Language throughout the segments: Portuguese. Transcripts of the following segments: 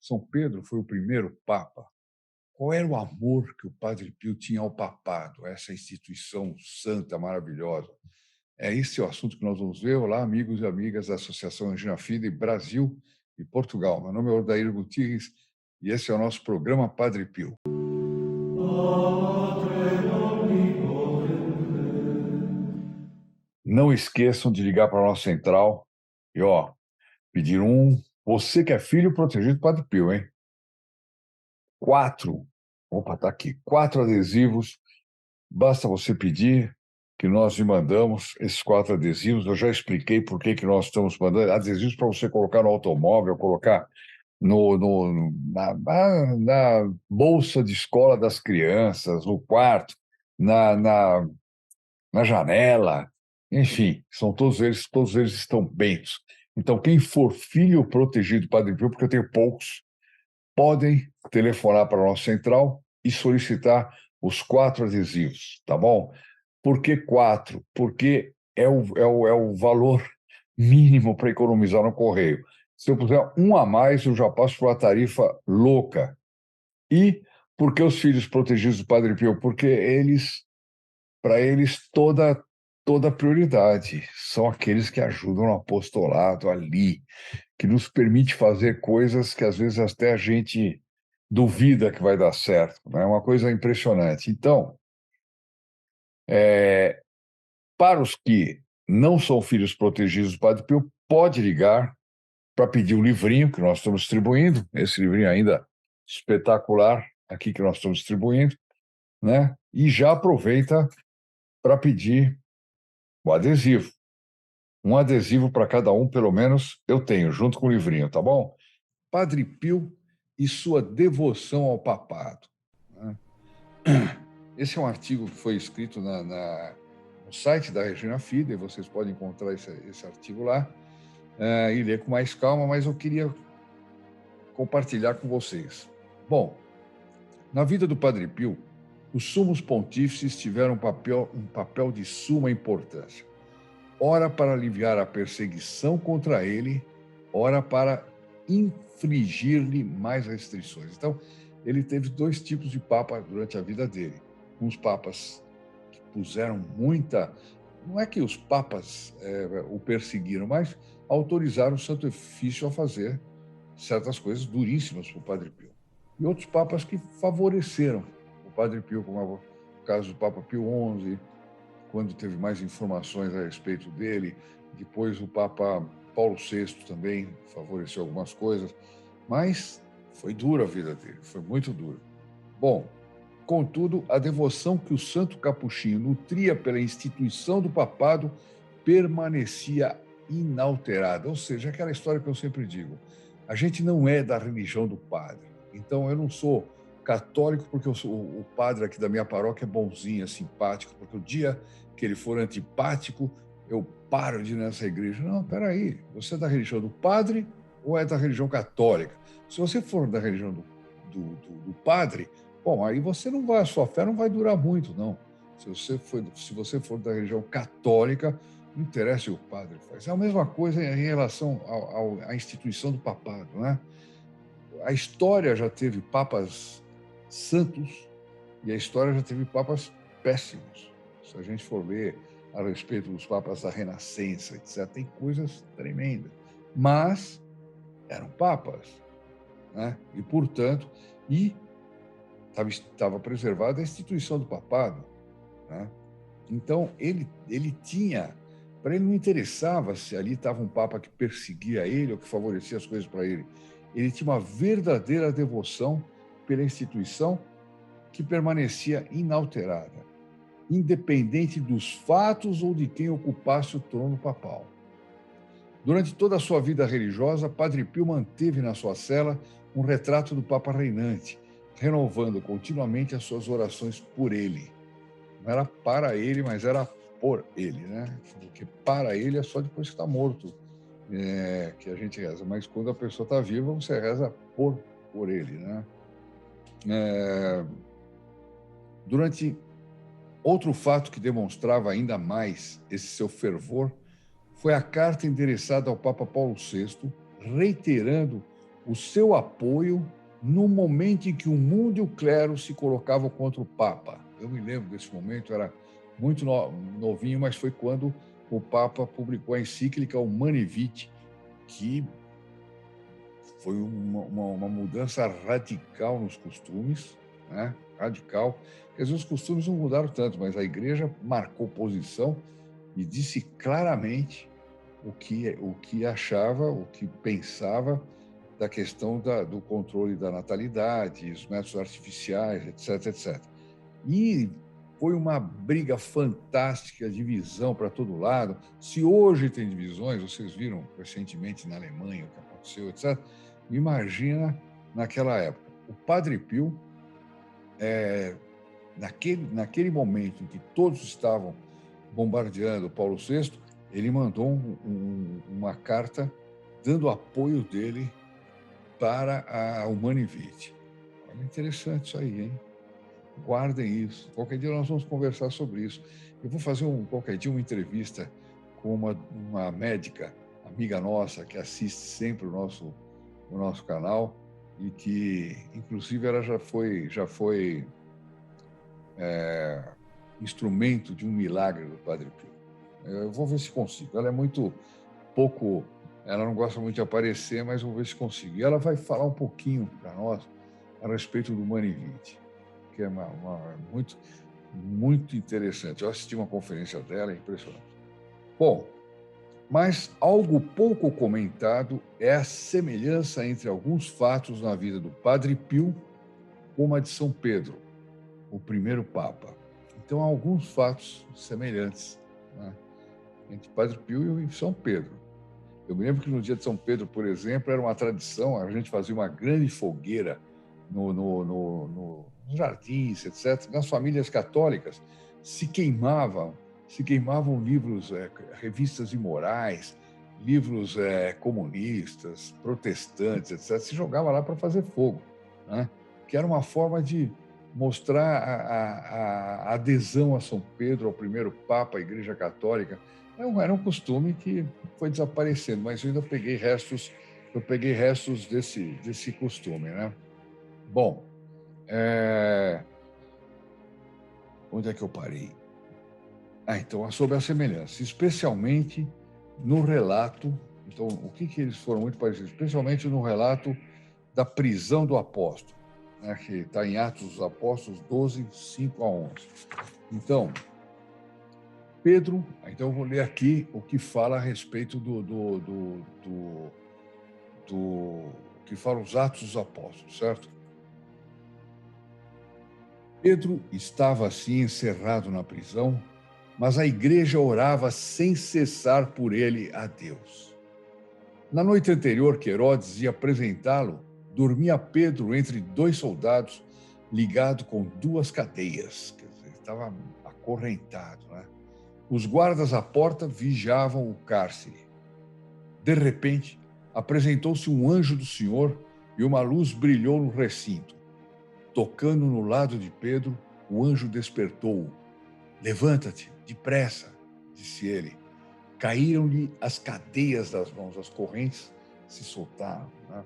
São Pedro foi o primeiro papa. Qual era o amor que o Padre Pio tinha ao papado, essa instituição santa, maravilhosa? É esse o assunto que nós vamos ver. Olá, amigos e amigas da Associação Regina Fide Brasil e Portugal. Meu nome é Odair Gutierrez e esse é o nosso programa Padre Pio. Não esqueçam de ligar para a nossa central e, pedir você que é filho protegido do Padre Pio, hein? 4, tá aqui, 4 adesivos. Basta você pedir que nós lhe mandamos esses 4 adesivos. Eu já expliquei por que nós estamos mandando adesivos para você colocar no automóvel, colocar na bolsa de escola das crianças, no quarto, na, na, na janela, enfim, todos eles estão bentos. Então, quem for filho protegido do Padre Pio, porque eu tenho poucos, podem telefonar para a nossa central e solicitar os 4 adesivos, tá bom? Por que 4? Porque é o valor mínimo para economizar no correio. Se eu puser um a mais, eu já passo por uma tarifa louca. E por que os filhos protegidos do Padre Pio? Porque para eles, toda prioridade. São aqueles que ajudam no apostolado ali, que nos permite fazer coisas que às vezes até a gente duvida que vai dar certo, né? É uma coisa impressionante. Então, para os que não são filhos protegidos do Padre Pio, pode ligar para pedir o livrinho que nós estamos distribuindo, esse livrinho ainda espetacular aqui que nós estamos distribuindo, né? E já aproveita para pedir o adesivo. Um adesivo para cada um, pelo menos, eu tenho, junto com o livrinho, tá bom? Padre Pio e sua devoção ao papado, né? Esse é um artigo que foi escrito no site da Regina Fide, vocês podem encontrar esse artigo lá e ler com mais calma, mas eu queria compartilhar com vocês. Bom, na vida do Padre Pio, os sumos pontífices tiveram um papel de suma importância. Ora para aliviar a perseguição contra ele, ora para infligir-lhe mais restrições. Então, ele teve 2 tipos de papa durante a vida dele. Uns papas que puseram muita... Não é que os papas o perseguiram, mas autorizaram o Santo Ofício a fazer certas coisas duríssimas para o Padre Pio. E outros papas que favoreceram o Padre Pio, como é o caso do Papa Pio XI, quando teve mais informações a respeito dele. Depois o Papa Paulo VI também favoreceu algumas coisas, mas foi dura a vida dele, foi muito dura. Bom, contudo, a devoção que o santo capuchinho nutria pela instituição do papado permanecia inalterada. Ou seja, aquela história que eu sempre digo, a gente não é da religião do padre. Então, eu não sou católico porque o padre aqui da minha paróquia é bonzinho, é simpático, porque o dia que ele for antipático, eu paro de ir nessa igreja. Não, peraí, você é da religião do padre ou é da religião católica? Se você for da religião do padre, bom, aí você não vai, a sua fé não vai durar muito, não. Se você for da religião católica, não interessa o que o padre faz. É a mesma coisa em relação à instituição do papado, né? A história já teve papas santos e a história já teve papas péssimos. Se a gente for ver a respeito dos papas da Renascença, etc., tem coisas tremendas. Mas eram papas, né? E, portanto, estava preservada a instituição do papado, né? Então, ele tinha... Para ele não interessava se ali estava um papa que perseguia ele ou que favorecia as coisas para ele. Ele tinha uma verdadeira devoção pela instituição que permanecia inalterada, independente dos fatos ou de quem ocupasse o trono papal. Durante toda a sua vida religiosa, Padre Pio manteve na sua cela um retrato do Papa reinante, renovando continuamente as suas orações por ele. Não era para ele, mas era por ele, né? Porque para ele é só depois que está morto que a gente reza. Mas quando a pessoa está viva, você reza por ele, né? Durante outro fato que demonstrava ainda mais esse seu fervor foi a carta endereçada ao Papa Paulo VI, reiterando o seu apoio no momento em que o mundo e o clero se colocavam contra o Papa. Eu me lembro desse momento, era muito novinho, mas foi quando o Papa publicou a encíclica Humani Vitae, que foi uma mudança radical nos costumes, né? Radical. Quer dizer, os costumes não mudaram tanto, mas a igreja marcou posição e disse claramente o que achava, o que pensava da questão do controle da natalidade, os métodos artificiais, etc, etc. E foi uma briga fantástica, divisão para todo lado. Se hoje tem divisões, vocês viram recentemente na Alemanha o que aconteceu, etc. Imagina naquela época. O Padre Pio, naquele momento em que todos estavam bombardeando Paulo VI, ele mandou uma carta dando apoio dele para a Humani Vitae. Olha, interessante isso aí, hein? Guardem isso. Qualquer dia nós vamos conversar sobre isso. Eu vou fazer qualquer dia uma entrevista com uma médica, amiga nossa, que assiste sempre o nosso canal e que, inclusive, ela já foi instrumento de um milagre do Padre Pio. Eu vou ver se consigo. Ela é muito pouco, ela não gosta muito de aparecer, mas vou ver se consigo. E ela vai falar um pouquinho para nós a respeito do Humani Vitae, que é muito, muito interessante. Eu assisti uma conferência dela, é impressionante. Bom, mas algo pouco comentado é a semelhança entre alguns fatos na vida do Padre Pio como a de São Pedro, o primeiro Papa. Então, há alguns fatos semelhantes, né, entre Padre Pio e São Pedro. Eu me lembro que no dia de São Pedro, por exemplo, era uma tradição, a gente fazia uma grande fogueira nos jardins, etc. Nas famílias católicas se queimavam livros, revistas imorais, livros comunistas, protestantes, etc. Se jogava lá para fazer fogo, né? Que era uma forma de mostrar a adesão a São Pedro, ao primeiro Papa, à Igreja Católica. Era um costume que foi desaparecendo, mas eu ainda peguei restos desse costume, né? Bom, onde é que eu parei? Então, sobre a semelhança, especialmente no relato. Então, o que eles foram muito parecidos? Especialmente no relato da prisão do apóstolo, né, que está em Atos dos Apóstolos 12, 5 a 11. Então, Pedro, então eu vou ler aqui o que fala a respeito do que fala os Atos dos Apóstolos, certo? Pedro estava assim encerrado na prisão, mas a igreja orava sem cessar por ele a Deus. Na noite anterior que Herodes ia apresentá-lo, dormia Pedro entre dois soldados, ligado com duas cadeias. Quer dizer, estava acorrentado, né? Os guardas à porta vigiavam o cárcere. De repente, apresentou-se um anjo do Senhor e uma luz brilhou no recinto. Tocando no lado de Pedro, o anjo despertou-o. Levanta-te, depressa, disse ele. Caíram-lhe as cadeias das mãos, as correntes se soltaram, né?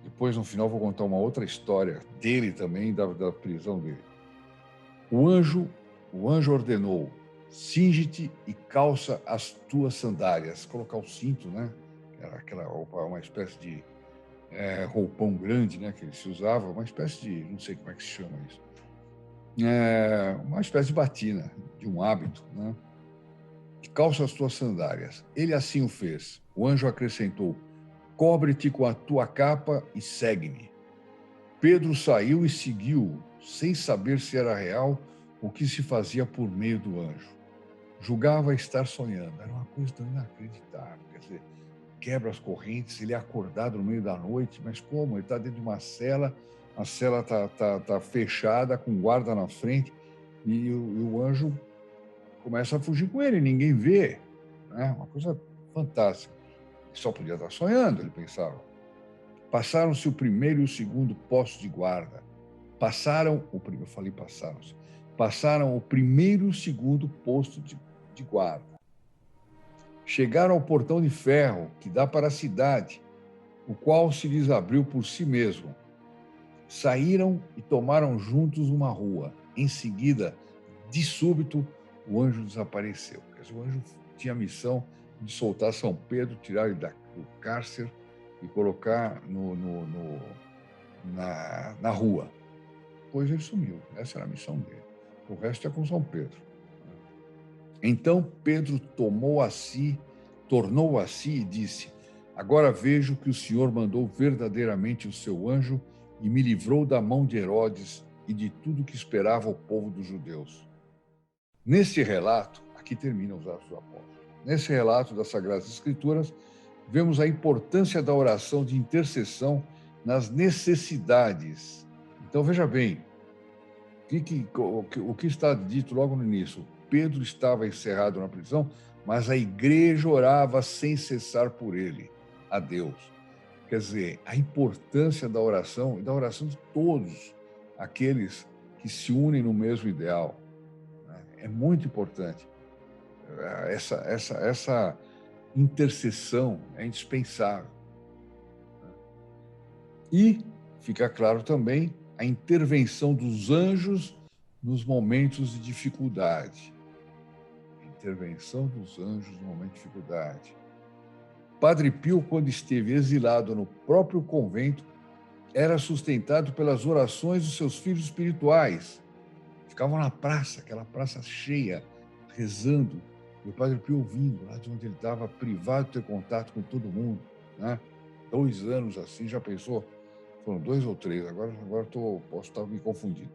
Depois, no final, vou contar uma outra história dele também, da prisão dele. O anjo ordenou: cinge-te e calça as tuas sandálias. Colocar o cinto, né? Era aquela roupa, uma espécie de roupão grande, né? Que ele se usava, uma espécie de, não sei como é que se chama isso. Uma espécie de batina, de um hábito, né? E calça as tuas sandálias. Ele assim o fez. O anjo acrescentou: cobre-te com a tua capa e segue-me. Pedro saiu e seguiu, sem saber se era real o que se fazia por meio do anjo. Julgava estar sonhando. Era uma coisa tão inacreditável. Quer dizer, quebra as correntes, ele é acordado no meio da noite, mas como? Ele está dentro de uma cela, a cela está fechada, com guarda na frente, e o anjo começa a fugir com ele, ninguém vê. Né? Uma coisa fantástica. Só podia estar sonhando, ele pensava. Passaram-se o primeiro e o segundo posto de guarda. Passaram o primeiro e o segundo posto de guarda. Chegaram ao portão de ferro que dá para a cidade. o qual se lhes abriu por si mesmo. Saíram e tomaram juntos uma rua. Em seguida, de súbito, o anjo desapareceu. Quer dizer, o anjo tinha a missão de soltar São Pedro, tirar ele do cárcere e colocar na rua. Depois ele sumiu. Essa era a missão dele. O resto é com São Pedro. Então Pedro tornou a si e disse: Agora vejo que o Senhor mandou verdadeiramente o seu anjo e me livrou da mão de Herodes e de tudo que esperava o povo dos judeus. Nesse relato, aqui termina os Atos dos Apóstolos. Nesse relato das Sagradas Escrituras, vemos a importância da oração de intercessão nas necessidades. Então veja bem, o que está dito logo no início? Pedro estava encerrado na prisão, mas a igreja orava sem cessar por ele, a Deus. Quer dizer, a importância da oração e da oração de todos aqueles que se unem no mesmo ideal, né? É muito importante. Essa intercessão é indispensável. E fica claro também a intervenção dos anjos nos momentos de dificuldade. A intervenção dos anjos no momento de dificuldade. Padre Pio, quando esteve exilado no próprio convento, era sustentado pelas orações dos seus filhos espirituais. Ficavam na praça, aquela praça cheia, rezando, e o Padre Pio ouvindo, lá de onde ele estava, privado de ter contato com todo mundo, né? 2 anos assim, já pensou? Foram 2 ou 3, agora posso estar me confundindo.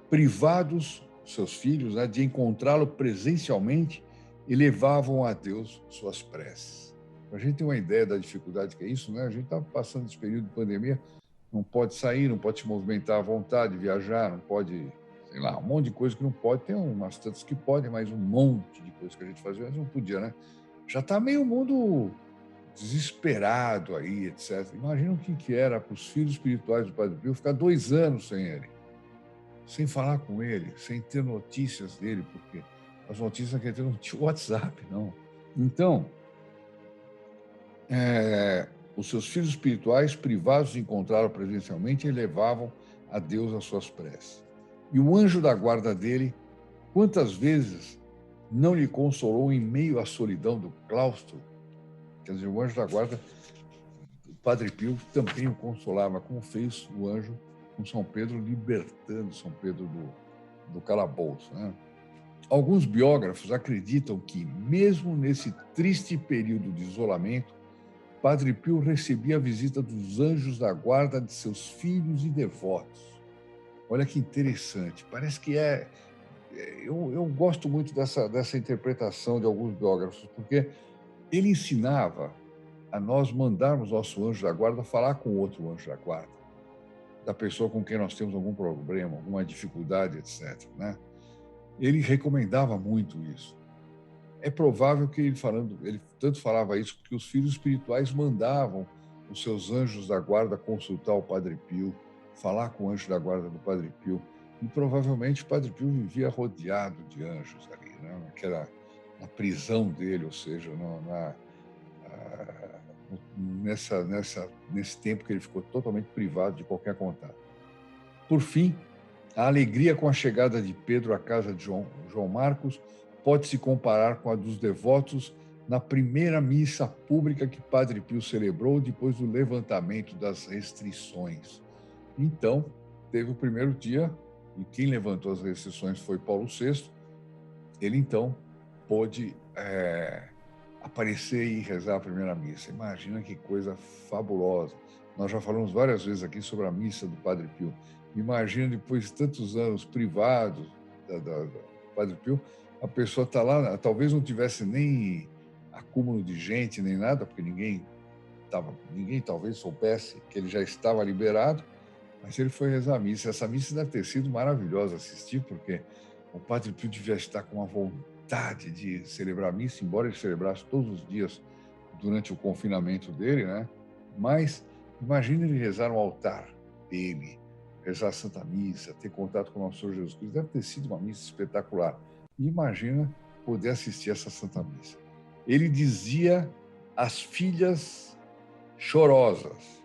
Privados, seus filhos, né, de encontrá-lo presencialmente e levavam a Deus suas preces. Para a gente ter uma ideia da dificuldade que é isso, né? A gente está passando esse período de pandemia, não pode sair, não pode se movimentar à vontade, viajar, não pode, sei lá, um monte de coisa que não pode. Tem umas tantas que podem, mas um monte de coisa que a gente fazia, mas não podia, né? Já está meio mundo desesperado aí, etc. Imagina o que era para os filhos espirituais do Padre Pio ficar 2 anos sem ele, sem falar com ele, sem ter notícias dele, porque as notícias que ele não tinha WhatsApp, não. Então, os seus filhos espirituais, privados de encontrá-lo presencialmente, elevavam a Deus as suas preces. E o anjo da guarda dele, quantas vezes não lhe consolou em meio à solidão do claustro? Quer dizer, o anjo da guarda, o Padre Pio também o consolava, como fez o anjo com São Pedro, libertando São Pedro do calabouço, né? Alguns biógrafos acreditam que, mesmo nesse triste período de isolamento, Padre Pio recebia a visita dos anjos da guarda de seus filhos e devotos. Olha que interessante. Parece que eu gosto muito dessa interpretação de alguns biógrafos, porque ele ensinava a nós mandarmos nosso anjo da guarda falar com outro anjo da guarda, da pessoa com quem nós temos algum problema, alguma dificuldade, etc., né? Ele recomendava muito isso. É provável que ele tanto falava isso que os filhos espirituais mandavam os seus anjos da guarda consultar o Padre Pio, falar com o anjo da guarda do Padre Pio. E provavelmente o Padre Pio vivia rodeado de anjos ali, né? Na prisão dele, ou seja, nesse tempo que ele ficou totalmente privado de qualquer contato. Por fim, a alegria com a chegada de Pedro à casa de João Marcos pode se comparar com a dos devotos na primeira missa pública que Padre Pio celebrou depois do levantamento das restrições. Então, teve o primeiro dia, e quem levantou as restrições foi Paulo VI. Ele, então, pôde aparecer e rezar a primeira missa. Imagina que coisa fabulosa. Nós já falamos várias vezes aqui sobre a missa do Padre Pio. Imagina, depois de tantos anos privados do Padre Pio, a pessoa está lá, talvez não tivesse nem acúmulo de gente, nem nada, porque ninguém talvez soubesse que ele já estava liberado, mas ele foi rezar a missa. Essa missa deve ter sido maravilhosa assistir, porque o Padre Pio devia estar com uma vontade de celebrar a missa, embora ele celebrasse todos os dias durante o confinamento dele, né? Mas imagine ele rezar no altar dele, rezar a Santa Missa, ter contato com o nosso Senhor Jesus Cristo. Deve ter sido uma missa espetacular. E imagina poder assistir essa Santa Missa. Ele dizia as filhas chorosas,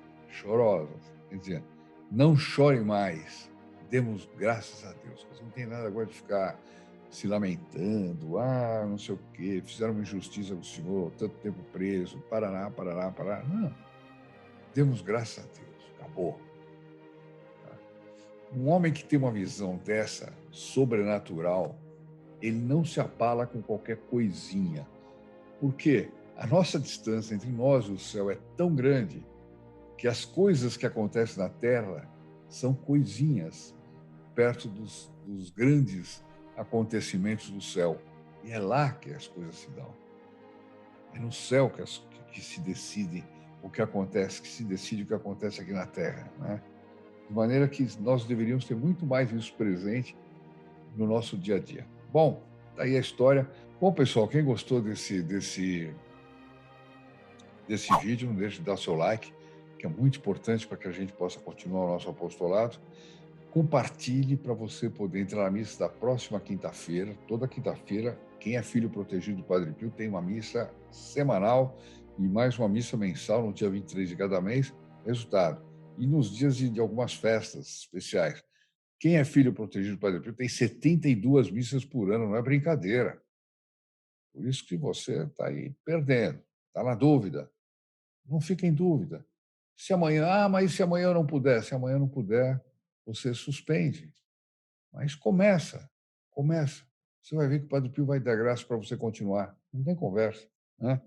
quer dizer, não chore mais, demos graças a Deus. Mas não tem nada agora de ficar se lamentando, não sei o quê, fizeram uma injustiça com o senhor, tanto tempo preso, parará. Não, demos graças a Deus, acabou. Um homem que tem uma visão dessa, sobrenatural, ele não se abala com qualquer coisinha. Porque a nossa distância entre nós e o céu é tão grande que as coisas que acontecem na Terra são coisinhas perto dos grandes acontecimentos do céu. E é lá que as coisas se dão. É no céu que se decide o que acontece, que se decide o que acontece aqui na Terra, né? De maneira que nós deveríamos ter muito mais isso presente no nosso dia a dia. Bom, tá aí a história. Bom, pessoal, quem gostou desse vídeo, não deixe de dar seu like, que é muito importante para que a gente possa continuar o nosso apostolado. Compartilhe para você poder entrar na missa da próxima quinta-feira. Toda quinta-feira, quem é filho protegido do Padre Pio tem uma missa semanal e mais uma missa mensal no dia 23 de cada mês. Resultado. E nos dias de algumas festas especiais. Quem é filho protegido do Padre Pio tem 72 missas por ano, não é brincadeira. Por isso que você está aí perdendo, está na dúvida. Não fique em dúvida. Se amanhã, mas se amanhã eu não puder? Se amanhã não puder, você suspende. Mas começa. Você vai ver que o Padre Pio vai dar graça para você continuar. Não tem conversa, né?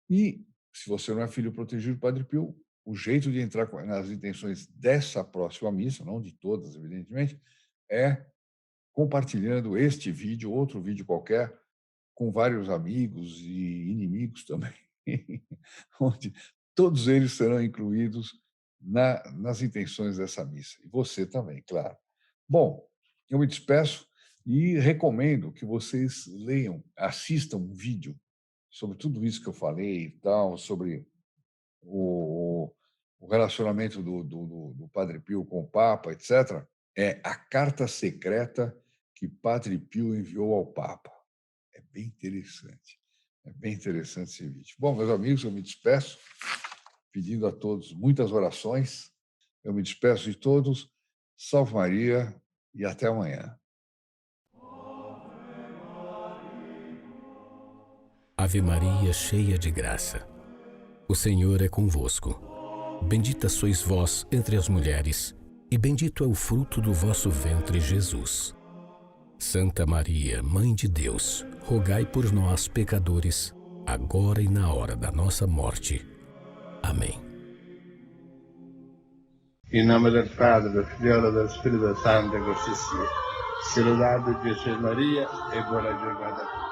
E, se você não é filho protegido do Padre Pio, o jeito de entrar nas intenções dessa próxima missa, não de todas, evidentemente, é compartilhando este vídeo, outro vídeo qualquer, com vários amigos e inimigos também, onde todos eles serão incluídos nas intenções dessa missa. E você também, claro. Bom, eu me despeço e recomendo que vocês leiam, assistam um vídeo sobre tudo isso que eu falei e tal, sobre o relacionamento do Padre Pio com o Papa, etc. É a carta secreta que Padre Pio enviou ao Papa. É bem interessante. É bem interessante esse vídeo. Bom, meus amigos, eu me despeço, pedindo a todos muitas orações. Eu me despeço de todos. Salve Maria e até amanhã. Ave Maria, cheia de graça. O Senhor é convosco. Bendita sois vós entre as mulheres, e bendito é o fruto do vosso ventre, Jesus. Santa Maria, Mãe de Deus, rogai por nós, pecadores, agora e na hora da nossa morte. Amém. In nome del Padre, del Figlio e del Spirito Santo, così sia. Sia lodato Gesù e Maria e buona giornata a tutti.